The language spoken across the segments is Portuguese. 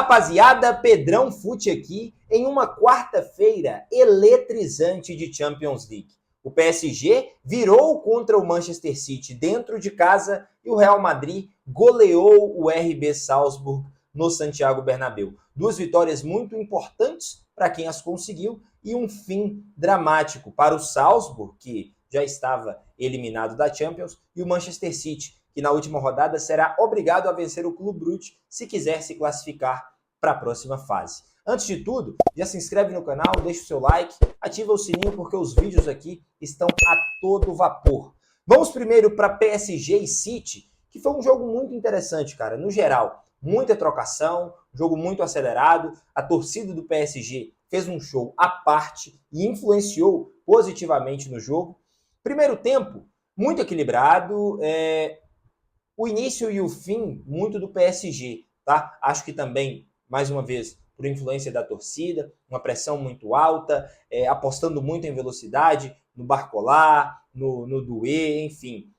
rapaziada, Pedrão Fute aqui em uma quarta-feira eletrizante de Champions League. O PSG virou contra o Manchester City dentro de casa e o Real Madrid goleou o RB Salzburg no Santiago Bernabéu. Duas vitórias muito importantes para quem as conseguiu e um fim dramático para o Salzburg, que já estava eliminado da Champions, e o Manchester City, que na última rodada será obrigado a vencer o Clube Brugge se quiser se classificar para a próxima fase. Antes de tudo, já se inscreve no canal, deixa o seu like, ativa o sininho porque os vídeos aqui estão a todo vapor. Vamos primeiro para PSG e City, que foi um jogo muito interessante, cara. No geral, muita trocação, jogo muito acelerado. A torcida do PSG fez um show à parte e influenciou positivamente no jogo. Primeiro tempo, muito equilibrado. O início e o fim, muito do PSG, tá? Acho que também, mais uma vez, por influência da torcida, uma pressão muito alta, apostando muito em velocidade, no Barcola, no Doué, enfim.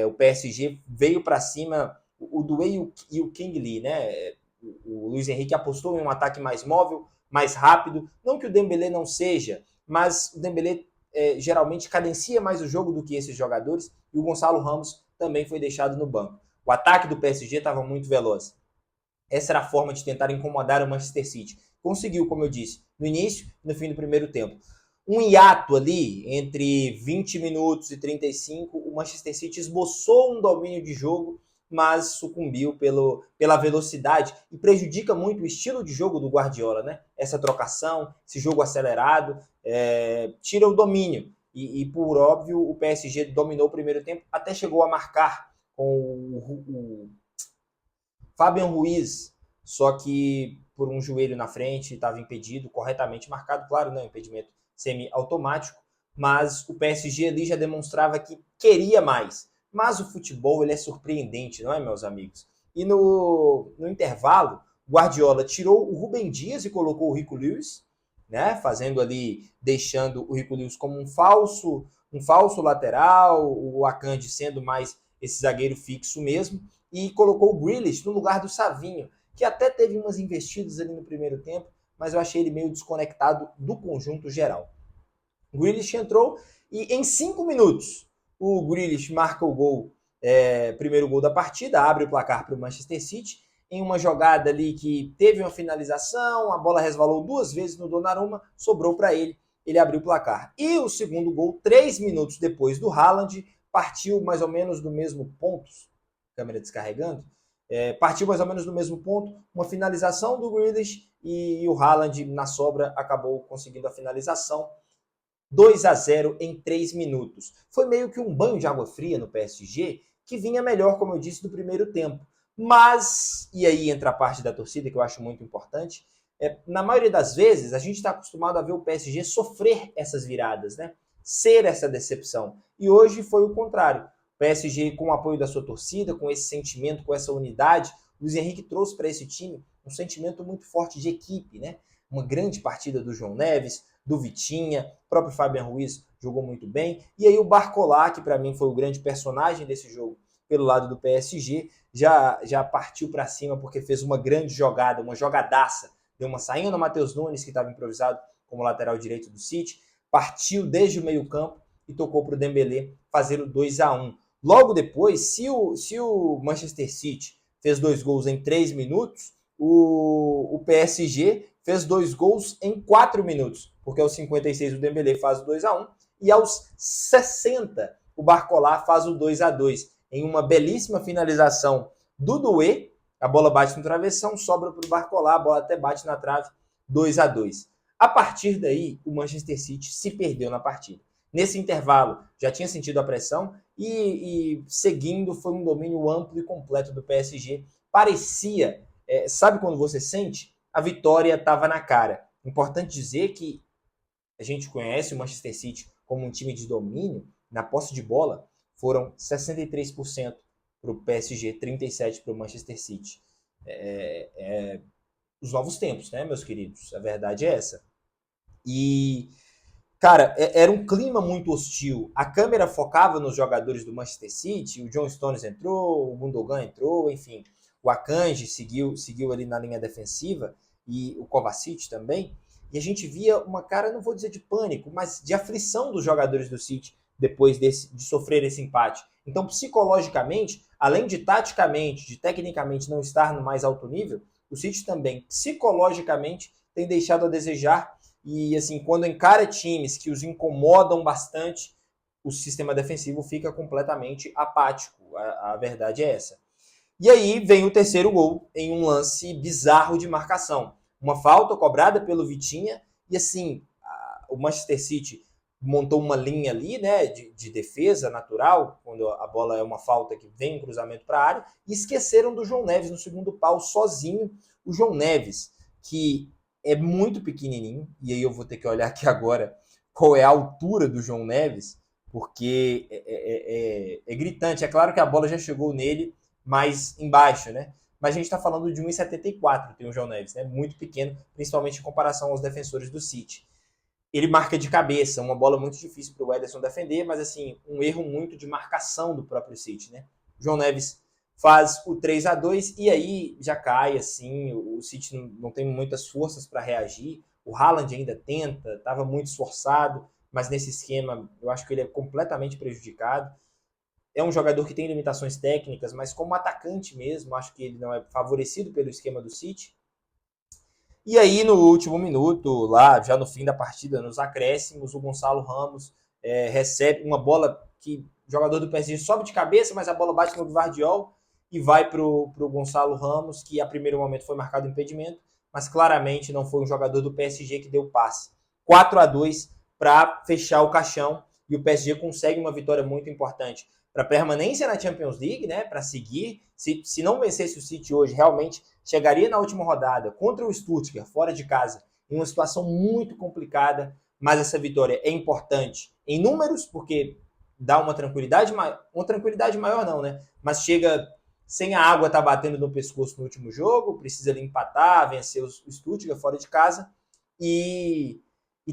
O PSG veio para cima, o Doué e o King Lee, né? O Luiz Henrique apostou em um ataque mais móvel, mais rápido. Não que o Dembélé não seja, mas o Dembélé geralmente cadencia mais o jogo do que esses jogadores, e o Gonçalo Ramos também foi deixado no banco. O ataque do PSG estava muito veloz. Essa era a forma de tentar incomodar o Manchester City. Conseguiu, como eu disse, no início e no fim do primeiro tempo. Um hiato ali entre 20 minutos e 35, o Manchester City esboçou um domínio de jogo, mas sucumbiu pela velocidade e prejudica muito o estilo de jogo do Guardiola, né? Essa trocação, esse jogo acelerado, tira o domínio. E por óbvio, o PSG dominou o primeiro tempo, até chegou a marcar com o Fabian Ruiz, só que por um joelho na frente, estava impedido, corretamente marcado, claro, não, impedimento semi-automático, mas o PSG ali já demonstrava que queria mais. Mas o futebol, ele é surpreendente, não é, meus amigos? E no intervalo, o Guardiola tirou o Rúben Dias e colocou o Rico Lewis, né, fazendo ali, deixando o Rico Lewis como um falso lateral, o Akanji sendo mais esse zagueiro fixo mesmo, e colocou o Grealish no lugar do Savinho, que até teve umas investidas ali no primeiro tempo, mas eu achei ele meio desconectado do conjunto geral. O Grealish entrou e em 5 minutos o Grealish marca o gol, primeiro gol da partida, abre o placar para o Manchester City, em uma jogada ali que teve uma finalização, a bola resvalou 2 vezes no Donnarumma, sobrou para ele, ele abriu o placar. E o segundo gol, 3 minutos depois do Haaland, partiu mais ou menos do mesmo ponto, câmera descarregando, partiu mais ou menos do mesmo ponto, uma finalização do Grealish e o Haaland na sobra acabou conseguindo a finalização. 2-0 em 3 minutos. Foi meio que um banho de água fria no PSG, que vinha melhor, como eu disse, do primeiro tempo. Mas, e aí entra a parte da torcida que eu acho muito importante, na maioria das vezes a gente está acostumado a ver o PSG sofrer essas viradas, né? Ser essa decepção. E hoje foi o contrário. O PSG, com o apoio da sua torcida, com esse sentimento, com essa unidade, o Luiz Henrique trouxe para esse time um sentimento muito forte de equipe, né? Uma grande partida do João Neves, do Vitinha, o próprio Fabian Ruiz jogou muito bem, e aí o Barcola, que para mim foi o grande personagem desse jogo pelo lado do PSG, já partiu para cima porque fez uma grande jogada, uma jogadaça, deu uma saída no Matheus Nunes, que estava improvisado como lateral direito do City, partiu desde o meio campo e tocou para o Dembélé fazer o 2-1. Logo depois, se o Manchester City fez 2 gols em 3 minutos, o PSG fez 2 gols em 4 minutos, porque aos 56 o Dembélé faz o 2-1 e aos 60 o Barcola faz o 2-2 em uma belíssima finalização do Doué. A bola bate no travessão, sobra para o Barcola, a bola até bate na trave, 2-2. A partir daí, o Manchester City se perdeu na partida. Nesse intervalo, já tinha sentido a pressão e seguindo, foi um domínio amplo e completo do PSG. Parecia, sabe quando você sente? A vitória estava na cara. Importante dizer que a gente conhece o Manchester City como um time de domínio. Na posse de bola, foram 63% para o PSG, 37% para o Manchester City. Os novos tempos, né, meus queridos? A verdade é essa. E, cara, era um clima muito hostil. A câmera focava nos jogadores do Manchester City, o John Stones entrou, o Gundogan entrou, enfim. o Akanji seguiu ali na linha defensiva, e o Kovacic também, e a gente via uma cara, não vou dizer de pânico, mas de aflição dos jogadores do City depois de sofrer esse empate. Então, psicologicamente, além de taticamente, de tecnicamente não estar no mais alto nível, o City também, psicologicamente, tem deixado a desejar. E, assim, quando encara times que os incomodam bastante, o sistema defensivo fica completamente apático. A verdade é essa. E aí vem o terceiro gol em um lance bizarro de marcação. Uma falta cobrada pelo Vitinha e, assim, o Manchester City montou uma linha ali, né, de defesa natural, quando a bola é uma falta que vem um cruzamento para a área, e esqueceram do João Neves no segundo pau, sozinho. O João Neves, que é muito pequenininho, e aí eu vou ter que olhar aqui agora qual é a altura do João Neves, porque é gritante. É claro que a bola já chegou nele mais embaixo, né? Mas a gente está falando de 1,74, tem o João Neves, né? Muito pequeno, principalmente em comparação aos defensores do City. Ele marca de cabeça, uma bola muito difícil para o Ederson defender, mas assim, um erro muito de marcação do próprio City, né? João Neves faz o 3-2 e aí já cai, assim, o City não tem muitas forças para reagir, o Haaland ainda tenta, estava muito esforçado, mas nesse esquema eu acho que ele é completamente prejudicado. É um jogador que tem limitações técnicas, mas como atacante mesmo, acho que ele não é favorecido pelo esquema do City. E aí, no último minuto, lá já no fim da partida, nos acréscimos, o Gonçalo Ramos recebe uma bola que o jogador do PSG sobe de cabeça, mas a bola bate no Gvardiol e vai para o Gonçalo Ramos, que a primeiro momento foi marcado impedimento, mas claramente não foi um jogador do PSG que deu o passe. 4-2 para fechar o caixão, e o PSG consegue uma vitória muito importante para permanência na Champions League, né, para seguir. Se não vencesse o City hoje, realmente chegaria na última rodada contra o Stuttgart, fora de casa, em uma situação muito complicada, mas essa vitória é importante em números, porque dá uma tranquilidade maior não, né? Mas chega sem a água tá batendo no pescoço no último jogo, precisa ali empatar, vencer o Stuttgart fora de casa, e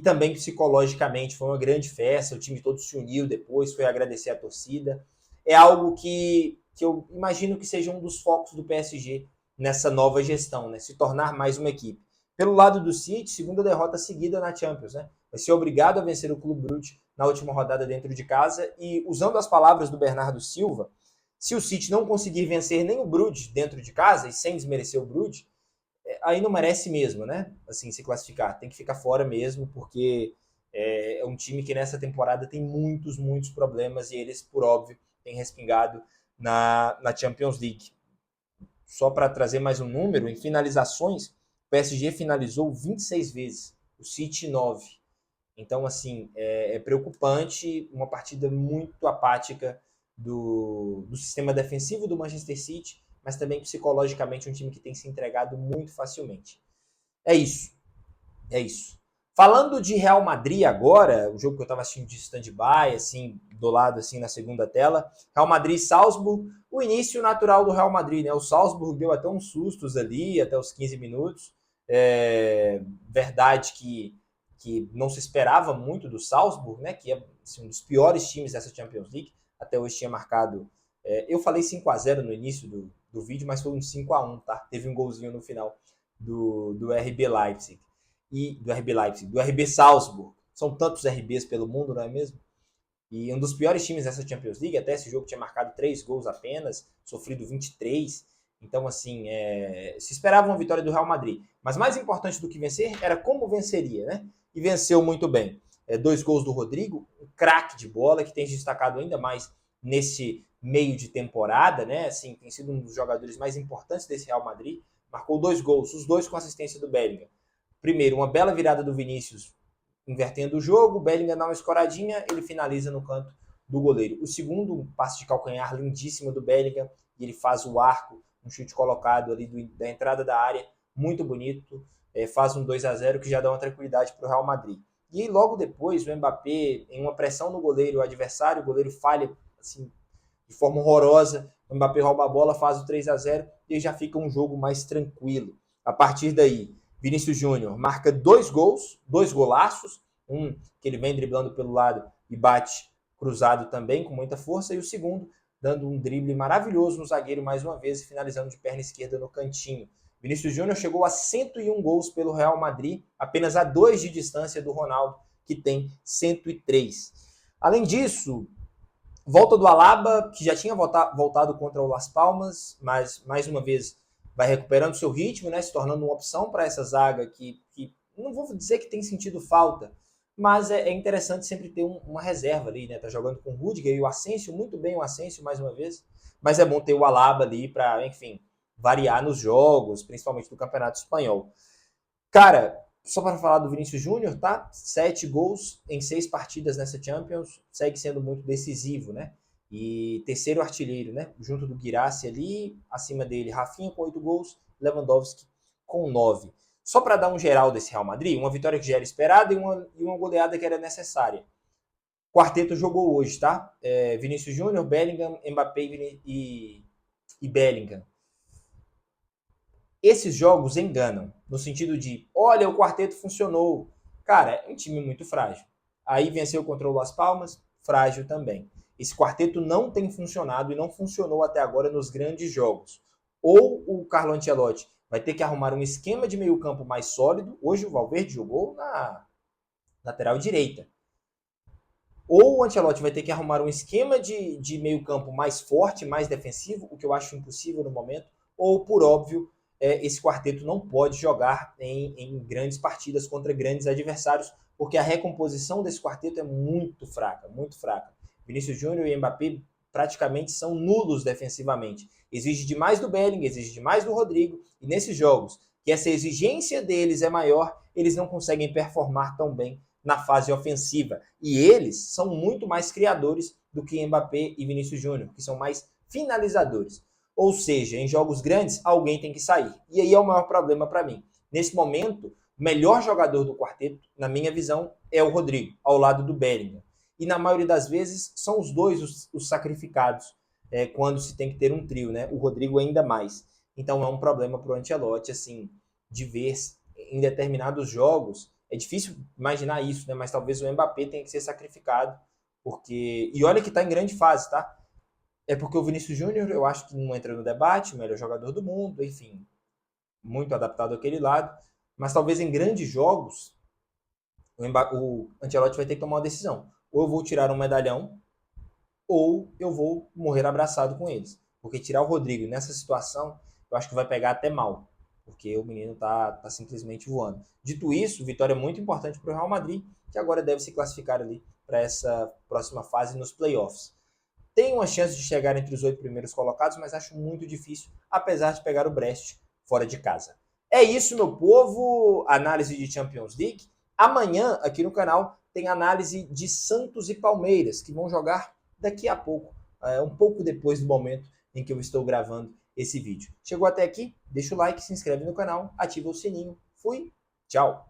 também psicologicamente foi uma grande festa, o time todo se uniu depois, foi agradecer a torcida. É algo que eu imagino que seja um dos focos do PSG nessa nova gestão, né? Se tornar mais uma equipe. Pelo lado do City, segunda derrota seguida na Champions, né? Vai ser obrigado a vencer o Clube Brugge na última rodada dentro de casa, e usando as palavras do Bernardo Silva, se o City não conseguir vencer nem o Brugge dentro de casa, e sem desmerecer o Brugge, aí não merece mesmo, né? Assim, se classificar. Tem que ficar fora mesmo, porque é um time que nessa temporada tem muitos problemas, e eles, por óbvio, têm respingado na Champions League. Só para trazer mais um número, em finalizações, o PSG finalizou 26 vezes, o City 9. Então, assim, é preocupante, uma partida muito apática do sistema defensivo do Manchester City, mas também psicologicamente um time que tem se entregado muito facilmente. É isso. É isso. Falando de Real Madrid agora, o jogo que eu estava assistindo de stand-by, assim, do lado, assim, na segunda tela, Real Madrid e Salzburg, o início natural do Real Madrid, né? O Salzburg deu até uns sustos ali, até os 15 minutos. Verdade que não se esperava muito do Salzburg, né? Que é assim, um dos piores times dessa Champions League. Até hoje tinha marcado... eu falei 5-0 no início do vídeo, mas foi um 5-1, tá? Teve um golzinho no final do RB Leipzig. E do RB Salzburg. São tantos RBs pelo mundo, não é mesmo? E um dos piores times dessa Champions League, até esse jogo tinha marcado 3 gols apenas, sofrido 23. Então, assim, se esperava uma vitória do Real Madrid. Mas mais importante do que vencer era como venceria, né? E venceu muito bem. 2 gols do Rodrigo, um craque de bola, que tem se destacado ainda mais nesse meio de temporada, né? Assim, tem sido um dos jogadores mais importantes desse Real Madrid. Marcou 2 gols, os 2 com assistência do Bellingham. Primeiro, uma bela virada do Vinícius invertendo o jogo, o Bellingham dá uma escoradinha, ele finaliza no canto do goleiro. O segundo, um passe de calcanhar lindíssimo do Bellingham, e ele faz o arco, um chute colocado ali da entrada da área, muito bonito, faz um 2-0 que já dá uma tranquilidade para o Real Madrid. E logo depois, o Mbappé, em uma pressão no goleiro, o adversário, o goleiro falha assim, de forma horrorosa, o Mbappé rouba a bola, faz o 3-0 e já fica um jogo mais tranquilo. A partir daí, Vinícius Júnior marca 2 gols, 2 golaços, um que ele vem driblando pelo lado e bate cruzado também com muita força, e o segundo dando um drible maravilhoso no zagueiro mais uma vez e finalizando de perna esquerda no cantinho. Vinícius Júnior chegou a 101 gols pelo Real Madrid, apenas a 2 de distância do Ronaldo, que tem 103. Além disso, volta do Alaba, que já tinha voltado contra o Las Palmas, mas mais uma vez vai recuperando seu ritmo, né, se tornando uma opção para essa zaga que não vou dizer que tem sentido falta, mas é interessante sempre ter uma reserva ali, né? Tá jogando com o Rudiger e o Asensio, muito bem o Asensio mais uma vez, mas é bom ter o Alaba ali para, enfim, variar nos jogos, principalmente do Campeonato Espanhol. Cara, só para falar do Vinícius Júnior, tá? 7 gols em 6 partidas nessa Champions, segue sendo muito decisivo, né? E terceiro artilheiro, né? Junto do Guirassy ali, acima dele, Rafinha com 8 gols, Lewandowski com 9. Só para dar um geral desse Real Madrid, uma vitória que já era esperada e uma goleada que era necessária. O quarteto jogou hoje, tá? Vinícius Júnior, Bellingham, Mbappé e Bellingham. Esses jogos enganam, no sentido de, olha, o quarteto funcionou. Cara, é um time muito frágil. Aí venceu contra o Las Palmas, frágil também. Esse quarteto não tem funcionado e não funcionou até agora nos grandes jogos. Ou o Carlo Ancelotti vai ter que arrumar um esquema de meio campo mais sólido. Hoje o Valverde jogou na lateral direita. Ou o Ancelotti vai ter que arrumar um esquema de meio campo mais forte, mais defensivo, o que eu acho impossível no momento. Ou, por óbvio, esse quarteto não pode jogar em grandes partidas contra grandes adversários, porque a recomposição desse quarteto é muito fraca, muito fraca. Vinícius Júnior e Mbappé praticamente são nulos defensivamente. Exige demais do Bellingham, exige demais do Rodrigo, e nesses jogos que essa exigência deles é maior, eles não conseguem performar tão bem na fase ofensiva. E eles são muito mais criadores do que Mbappé e Vinícius Júnior, que são mais finalizadores. Ou seja, em jogos grandes, alguém tem que sair. E aí é o maior problema para mim. Nesse momento, o melhor jogador do quarteto, na minha visão, é o Rodrigo, ao lado do Bellingham. E na maioria das vezes, são os dois os sacrificados quando se tem que ter um trio, né? O Rodrigo ainda mais. Então é um problema para o Ancelotti, assim, de ver em determinados jogos. É difícil imaginar isso, né? Mas talvez o Mbappé tenha que ser sacrificado, porque... E olha que está em grande fase, tá? É porque o Vinícius Júnior, eu acho que não entra no debate, o melhor jogador do mundo, enfim, muito adaptado àquele lado. Mas talvez em grandes jogos, o Ancelotti vai ter que tomar uma decisão. Ou eu vou tirar um medalhão, ou eu vou morrer abraçado com eles. Porque tirar o Rodrigo nessa situação, eu acho que vai pegar até mal. Porque o menino tá simplesmente voando. Dito isso, vitória muito importante para o Real Madrid, que agora deve se classificar ali para essa próxima fase nos playoffs. Tem uma chance de chegar entre os 8 primeiros colocados, mas acho muito difícil, apesar de pegar o Brest fora de casa. É isso, meu povo. Análise de Champions League. Amanhã, aqui no canal, tem análise de Santos e Palmeiras, que vão jogar daqui a pouco, um pouco depois do momento em que eu estou gravando esse vídeo. Chegou até aqui? Deixa o like, se inscreve no canal, ativa o sininho. Fui, tchau!